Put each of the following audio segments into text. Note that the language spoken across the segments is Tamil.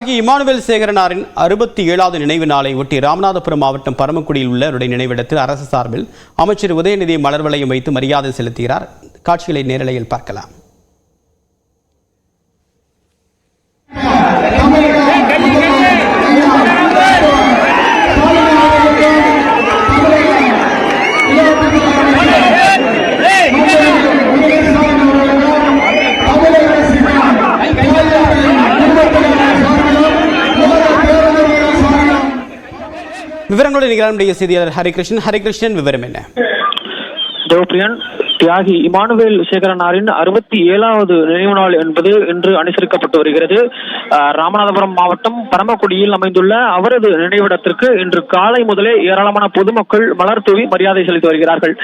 இமானுவேல் சேகரனாரின் 67வது நினைவு நாளை ஒட்டி ராமநாதபுரம் மாவட்டம் பரமக்குடியில் உள்ள அவருடைய நினைவிடத்தில் அரசு சார்பில் அமைச்சர் உதயநிதி மலர் வளையம் வைத்து மரியாதை செலுத்துகிறார். காட்சிகளை நேரலையில் பார்க்கலாம். விவரங்களுடன் நம்முடைய செய்தியாளர் ஹரிகிருஷ்ணன். விவரம் என்ன? தேவப்பிரியன், தியாகி இமானுவேல் சேகரனாரின் 67வது நினைவு நாள் என்பது இன்று அனுசரிக்கப்பட்டு வருகிறது. ராமநாதபுரம் மாவட்டம் பரமக்குடியில் அமைந்துள்ள அவரது நினைவிடத்திற்கு இன்று காலை முதலே ஏராளமான பொதுமக்கள் மலர் தூவி மரியாதை செலுத்தி வருகிறார்கள்.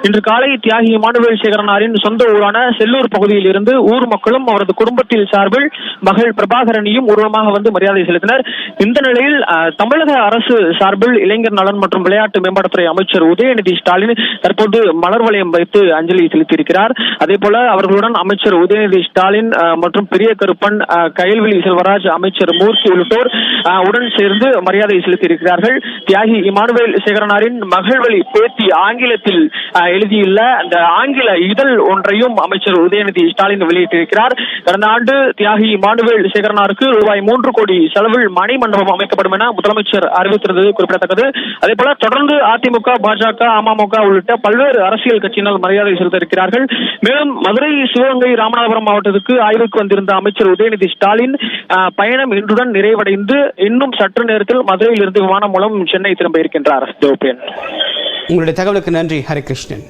இன்று காலை தியாகி இமானுவேல் சேகரனாரின் சொந்த ஊரான செல்லூர் பகுதியில் இருந்து ஊர் மக்களும் அவரது குடும்பத்தில் சார்பில் மகள் பிரபாகரனியும் ஊர்வலமாக வந்து மரியாதை செலுத்தினர். இந்த நிலையில் தமிழக அரசு சார்பில் இளைஞர் நலன் மற்றும் விளையாட்டு மேம்பாட்டுத்துறை அமைச்சர் உதயநிதி ஸ்டாலின் தற்போது மலர் வளையம் வைத்து அஞ்சலி செலுத்தியிருக்கிறார். அதே போல அவர்களுடன் அமைச்சர் உதயநிதி ஸ்டாலின் மற்றும் பெரிய கருப்பன், கயல்விழி செல்வராஜ், அமைச்சர் மூர்த்தி உள்ளிட்டோர் உடன் சேர்ந்து மரியாதை செலுத்தியிருக்கிறார்கள். தியாகி இமானுவேல் சேகரனாரின் மகள்வழி பேத்தி ஆங்கிலத்தில் எழுதியுள்ள அந்த ஆங்கில இதழ் ஒன்றையும் அமைச்சர் உதயநிதி ஸ்டாலின் வெளியிட்டிருக்கிறார். கடந்த ஆண்டு தியாகி இமானுவேல் சேகரனாருக்கு ரூபாய் 3 கோடி செலவில் மணி மண்டபம் அமைக்கப்படும் என முதலமைச்சர் அறிவித்திருந்தது குறிப்பிடத்தக்கது. அதே போல தொடர்ந்து அதிமுக, பாஜக, அமமுக உள்ளிட்ட பல்வேறு அரசியல் கட்சியினர் மரியாதை செலுத்த இருக்கிறார்கள். மேலும் மதுரை, சிவகங்கை, ராமநாதபுரம் மாவட்டத்துக்கு ஆய்வுக்கு வந்திருந்த அமைச்சர் உதயநிதி ஸ்டாலின் பயணம் இன்றுடன் நிறைவடைந்து இன்னும் சற்று நேரத்தில் மதுரையில் இருந்து விமானம் மூலம் சென்னை திரும்ப இருக்கின்றார். உங்களுடைய தகவலுக்கு நன்றி ஹரிகிருஷ்ணன்.